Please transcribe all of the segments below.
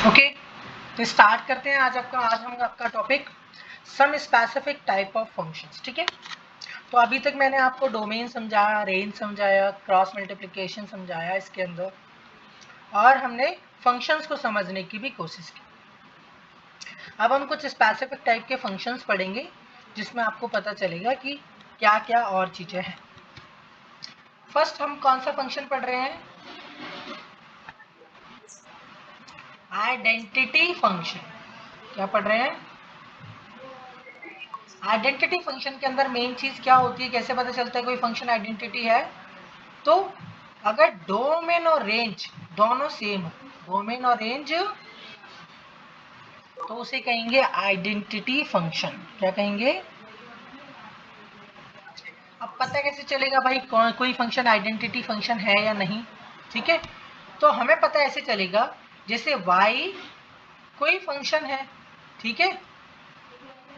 Okay, तो start करते हैं। आज हम आपका topic some specific type of functions. ठीक है, तो अभी तक मैंने आपको डोमेन समझाया, रेंज समझाया, क्रॉस मल्टीप्लिकेशन समझाया इसके अंदर, और हमने फंक्शंस को समझने की भी कोशिश की। अब हम कुछ स्पेसिफिक टाइप के फंक्शंस पढ़ेंगे जिसमें आपको पता चलेगा कि क्या क्या और चीजें हैं। फर्स्ट हम कौन सा फंक्शन पढ़ रहे हैं? Identity function. क्या पढ़ रहे हैं? आइडेंटिटी फंक्शन के अंदर मेन चीज क्या होती है, कैसे पता चलता है कोई फंक्शन आइडेंटिटी है? तो अगर डोमेन और रेंज दोनों सेम हो, डोमेन और रेंज, तो उसे कहेंगे आइडेंटिटी फंक्शन। क्या कहेंगे? अब पता कैसे चलेगा भाई कोई फंक्शन आइडेंटिटी फंक्शन है या नहीं? ठीक है, तो हमें पता ऐसे चलेगा जैसे y कोई फंक्शन है, ठीक है,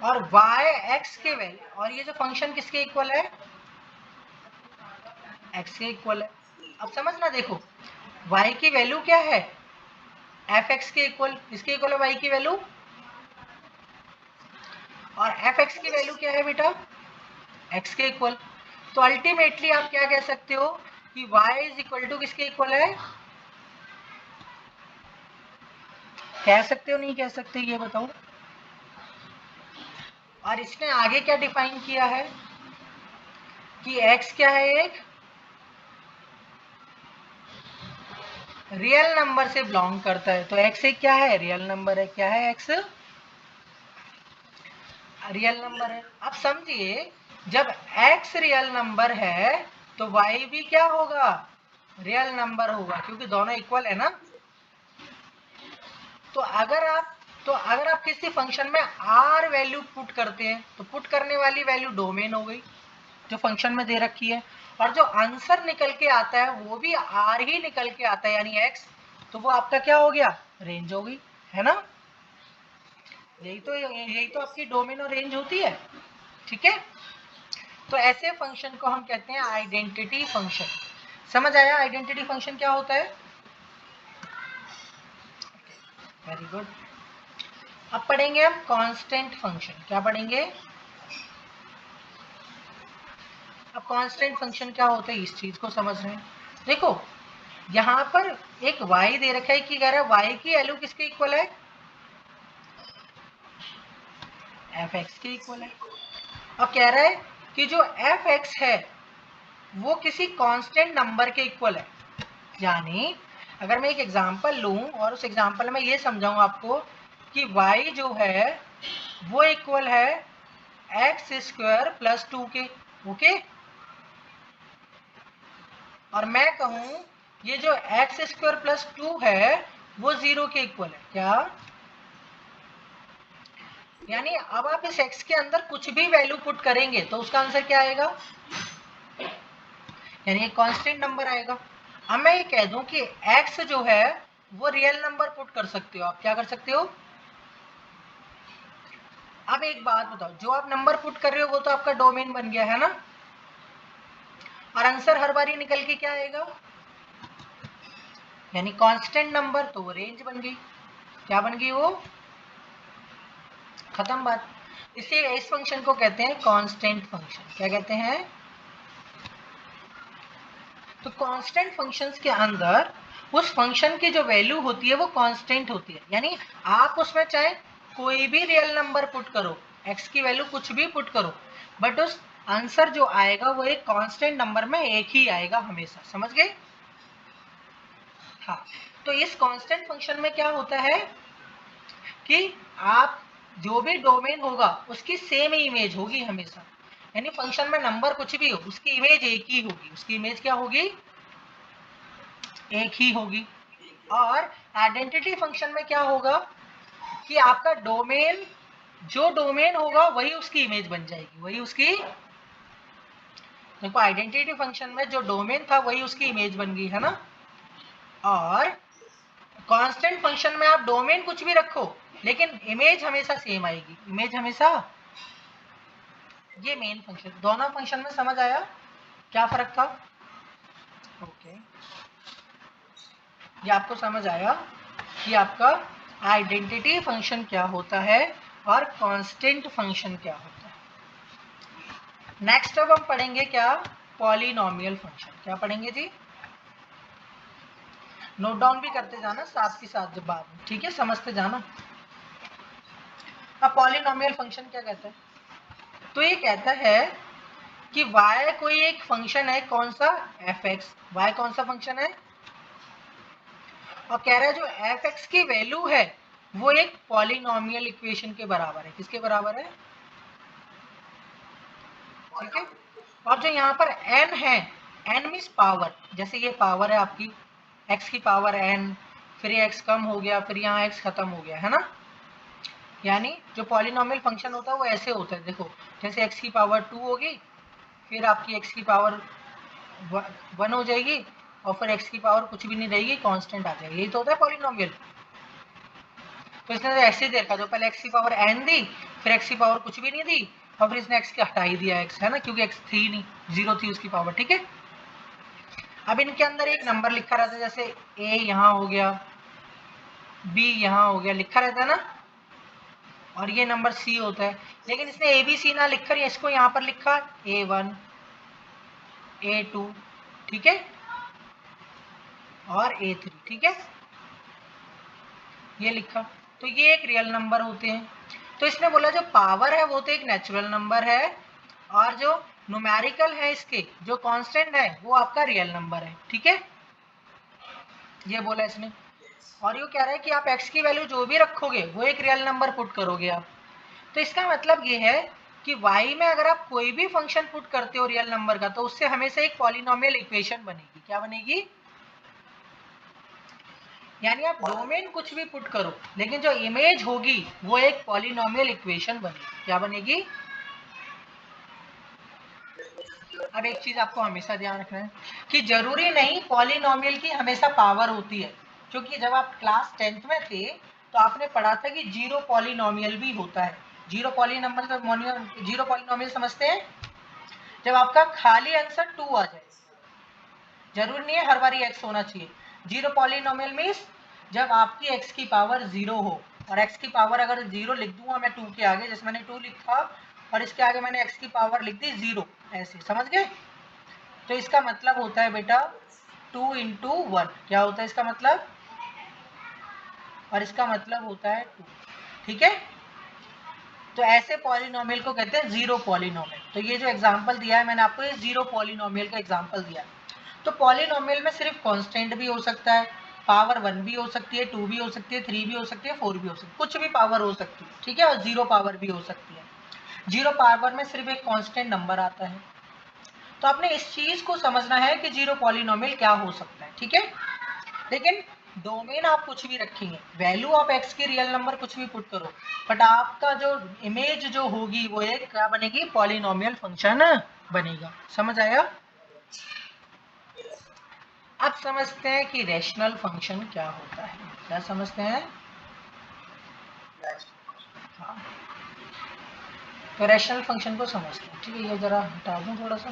और y x के वैल्यू, और ये जो फंक्शन किसके इक्वल है? x के इक्वल है। अब समझना, देखो y की वैल्यू क्या है? एफ एक्स के इक्वल। किसके इक्वल है y की वैल्यू? और एफ एक्स की वैल्यू क्या है बेटा? x के इक्वल। तो अल्टीमेटली आप क्या कह सकते हो कि y इज इक्वल टू किसके इक्वल है? कह सकते हो नहीं कह सकते, ये बताओ। और इसने आगे क्या डिफाइन किया है कि x क्या है? एक रियल नंबर से बिलोंग करता है। तो x एक क्या है? रियल नंबर है। क्या है x? रियल नंबर है। अब समझिए, जब x रियल नंबर है तो y भी क्या होगा? रियल नंबर होगा, क्योंकि दोनों इक्वल है ना। तो अगर आप किसी फंक्शन में r वैल्यू पुट करते हैं तो पुट करने वाली वैल्यू डोमेन हो गई जो फंक्शन में दे रखी है, और जो आंसर निकल के आता है वो भी r ही निकल के आता है, यानी x। तो वो आपका क्या हो गया? रेंज हो गई, है ना। यही तो आपकी डोमेन और रेंज होती है। ठीक है, तो ऐसे फंक्शन को हम कहते हैं आइडेंटिटी फंक्शन। समझ आया आइडेंटिटी फंक्शन क्या होता है? Very good. अब पढ़ेंगे हम कांस्टेंट फंक्शन। क्या पढ़ेंगे? अब कांस्टेंट फंक्शन क्या होता है, इस चीज को समझ रहे हैं। देखो, यहाँ पर एक y दे रखा है कि कह रहा है y की वैल्यू किसके इक्वल है? एफ एक्स के इक्वल है। अब कह रहा है कि जो एफ एक्स है वो किसी कांस्टेंट नंबर के इक्वल है। यानी अगर मैं एक एग्जांपल लूं और उस एग्जांपल में ये समझाऊं आपको कि y जो है वो इक्वल है एक्स स्क्वायर प्लस 2 के। ओके, और मैं कहूं ये जो एक्स स्क्वायर प्लस 2 है वो 0 के इक्वल है। क्या? यानी अब आप इस x के अंदर कुछ भी वैल्यू पुट करेंगे तो उसका आंसर क्या आएगा? यानी एक कांस्टेंट नंबर आएगा। अब मैं ये कह दूं कि x जो है वो रियल नंबर पुट कर सकते हो। आप क्या कर सकते हो? अब एक बात बताओ, जो आप नंबर पुट कर रहे हो वो तो आपका डोमेन बन गया है ना, और आंसर हर बारी निकल के क्या आएगा? यानी कांस्टेंट नंबर, तो वो रेंज बन गई। क्या बन गई वो? खत्म बात। इसे इस फंक्शन को कहते हैं कांस्टेंट फंक्शन। क्या कहते हैं? तो कांस्टेंट फंक्शंस के अंदर उस फंक्शन की जो वैल्यू होती है वो कांस्टेंट होती है। यानी आप उसमें चाहे कोई भी रियल नंबर पुट करो, x की वैल्यू कुछ भी पुट करो, बट उस आंसर जो आएगा वो एक कांस्टेंट नंबर में एक ही आएगा हमेशा। समझ गए? हाँ, तो इस कांस्टेंट फंक्शन में क्या होता है कि आप जो भी डोमेन होगा उसकी सेम इमेज होगी हमेशा। यानी फंक्शन में नंबर कुछ भी हो उसकी इमेज एक ही होगी। उसकी इमेज क्या होगी? एक ही होगी। और आइडेंटिटी फंक्शन में क्या होगा कि आपका डोमेन, जो डोमेन होगा वही उसकी इमेज बन जाएगी, वही उसकी। देखो, आइडेंटिटी फंक्शन में जो डोमेन था वही उसकी इमेज बन गई, है ना। और कांस्टेंट फंक्शन में आप डोमेन कुछ भी रखो लेकिन इमेज हमेशा सेम आएगी। इमेज हमेशा, ये मेन फंक्शन। दोनों फंक्शन में समझ आया क्या फर्क था? ओके, ये आपको समझ आया कि आपका आइडेंटिटी फंक्शन क्या होता है और कांस्टेंट फंक्शन क्या होता है। नेक्स्ट अब हम पढ़ेंगे क्या, पॉलिनोमियल फंक्शन। क्या पढ़ेंगे जी, नोट डाउन भी करते जाना साथ के साथ जब बाद में, ठीक है, समझते जाना। अब पॉलिनोमियल फंक्शन क्या कहता है, तो ये कहता है कि y कोई एक फंक्शन है, कौन सा, f(x). y कौन सा फंक्शन है, और कह रहा है जो f(x) की वैल्यू है वो एक पॉलिनोमियल इक्वेशन के बराबर है। किसके बराबर है, ठीक है। और जो यहाँ पर n है, n मीन्स पावर, जैसे ये पावर है आपकी x की पावर n, फिर ये x कम हो गया, फिर यहाँ x खत्म हो गया, है ना। यानी जो पॉलिनोमियल फंक्शन होता है वो ऐसे होता है, देखो जैसे x की पावर 2 होगी, फिर आपकी x की पावर 1 हो जाएगी, और फिर x की पावर कुछ भी नहीं रहेगी, कांस्टेंट आ जाएगी। यही तो होता है पॉलिनोमियल। तो इसने तो ऐसे ही देखा, जो पहले x की पावर n दी, फिर x की पावर कुछ भी नहीं दी, और फिर इसने x के हटा ही दिया x, है ना, क्योंकि x थी नहीं, 0 थी उसकी पावर, ठीक है। अब इनके अंदर एक नंबर लिखा रहता है, जैसे a यहाँ हो गया, b यहाँ हो गया, लिखा रहता है ना, और ये नंबर c होता है। लेकिन इसने a b c ना लिखकर इसको यहाँ पर लिखा a1 a2, ठीक है, और a3, ठीक है, ये लिखा। तो ये एक रियल नंबर होते हैं। तो इसने बोला जो पावर है वो तो एक नेचुरल नंबर है, और जो न्यूमेरिकल है इसके जो कांस्टेंट है वो आपका रियल नंबर है, ठीक है, ये बोला इसने। और ये कह रहा है कि आप x की वैल्यू जो भी रखोगे वो एक रियल नंबर पुट करोगे आप। तो इसका मतलब ये है कि y में अगर आप कोई भी फंक्शन पुट करते हो रियल नंबर का, तो उससे हमेशा एक पॉलिनोमियल इक्वेशन बनेगी। क्या बनेगी, यानी आप डोमेन कुछ भी पुट करो, लेकिन जो इमेज होगी वो एक पॉलिनोमियल इक्वेशन बनेगी। क्या बनेगी। अब एक चीज आपको हमेशा ध्यान रखना है कि जरूरी नहीं पॉलिनोमियल की हमेशा पावर होती है, क्योंकि जब आप क्लास 10th में थे तो आपने पढ़ा था कि जीरो पॉलिनोमियल भी होता है। जीरो पॉलिनोमियल, जीरो पॉलिनोमियल समझते हैं, जब आपका खाली आंसर 2 आ जाए, जरूरी नहीं है हर बार एक्स होना चाहिए। जीरो पॉलिनोमियल मीन्स जब आपकी एक्स की पावर 0 हो, और एक्स की पावर अगर 0 लिख दूंगा मैं 2 के आगे, जैसे मैंने 2 लिखा और इसके आगे मैंने एक्स की पावर लिख दी 0, ऐसे, समझ गए। तो इसका मतलब होता है बेटा 2 इंटू 1, क्या होता है इसका मतलब, और इसका मतलब होता है 2, ठीक है। तो ऐसे पॉलिनोमियल को कहते हैं जीरो पॉलिनोमियल। तो ये जो एग्जांपल दिया है मैंने आपको, ये जीरो पॉलिनोमियल का एग्जांपल दिया है। तो पॉलिनोमियल में सिर्फ कांस्टेंट भी हो सकता है, पावर 1 भी हो सकती है, 2 भी हो सकती है, 3 भी हो सकती है, 4 भी हो सकती है, कुछ भी पावर हो सकती है, ठीक है, और जीरो पावर भी हो सकती है। जीरो पावर में सिर्फ एक कांस्टेंट नंबर आता है। तो आपने इस चीज को समझना है कि जीरो पॉलिनोमियल क्या हो सकता है, ठीक है। लेकिन डोमेन आप कुछ भी रखेंगे, वैल्यू आप एक्स की रियल नंबर कुछ भी पुट करो, बट आपका जो इमेज जो होगी वो एक क्या बनेगी, पॉलिनोमियल फंक्शन बनेगा। समझ आया। अब समझते हैं कि रैशनल फंक्शन क्या होता है। क्या समझते हैं, हाँ, तो रैशनल फंक्शन को समझते हैं, ठीक है। ये जरा हटा दूं थोड़ा सा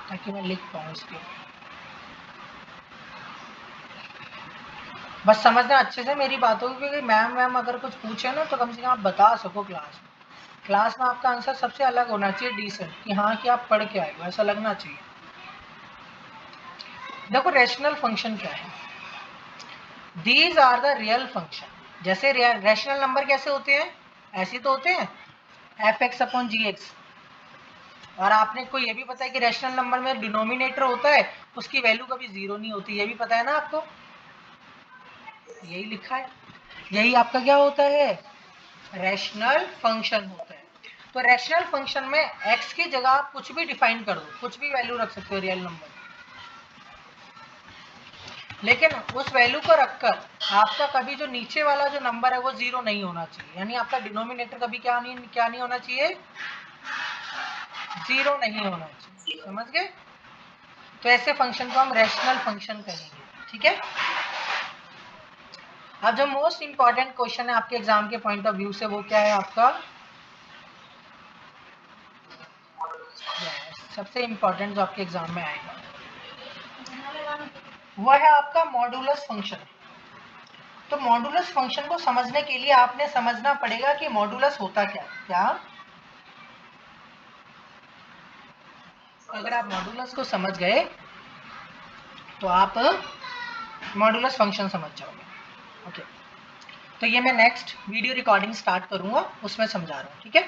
ताकि मैं लिख पाऊँ इसके, बस समझना अच्छे से मेरी बातों को, क्योंकि मैम अगर कुछ पूछे ना तो कम से कम आप बता सको क्लास में आपका आंसर सबसे अलग होना चाहिए, डिसेंट, कि हाँ कि आप पढ़ के आए हो, ऐसा लगना चाहिए। देखो रैशनल फंक्शन क्या है, these are the real function. जैसे रैशनल नंबर कैसे होते हैं, ऐसे तो होते हैं, F X upon G X. और आपने को ये भी पता है कि रैशनल नंबर में डिनोमिनेटर होता है, उसकी वैल्यू कभी 0 नहीं होती, ये भी पता है ना आपको, यही लिखा है। यही आपका क्या होता है, रैशनल फंक्शन होता है। तो रैशनल फंक्शन में x की जगह आप कुछ भी डिफाइन कर दो, कुछ भी वैल्यू रख सकते हो रियल नंबर, लेकिन उस वैल्यू को रखकर आपका कभी जो नीचे वाला जो नंबर है वो 0 नहीं होना चाहिए, यानी आपका डिनोमिनेटर कभी क्या नहीं होना चाहिए, 0 नहीं होना चाहिए। समझ गए। तो ऐसे फंक्शन को हम रैशनल फंक्शन कहेंगे, ठीक है। अब जो मोस्ट इंपॉर्टेंट क्वेश्चन है आपके एग्जाम के पॉइंट ऑफ व्यू से, वो क्या है आपका, सबसे इंपॉर्टेंट जो आपके एग्जाम में आएगा वो है आपका मॉडुलस फंक्शन। तो मॉडुलस फंक्शन को समझने के लिए आपने समझना पड़ेगा कि मॉडुलस होता क्या है। क्या अगर आप मॉडुलस को समझ गए तो आप मॉडुलस फंक्शन समझ जाओगे। ओके, तो ये मैं नेक्स्ट वीडियो रिकॉर्डिंग स्टार्ट करूंगा, उसमें समझा रहा हूँ, ठीक है।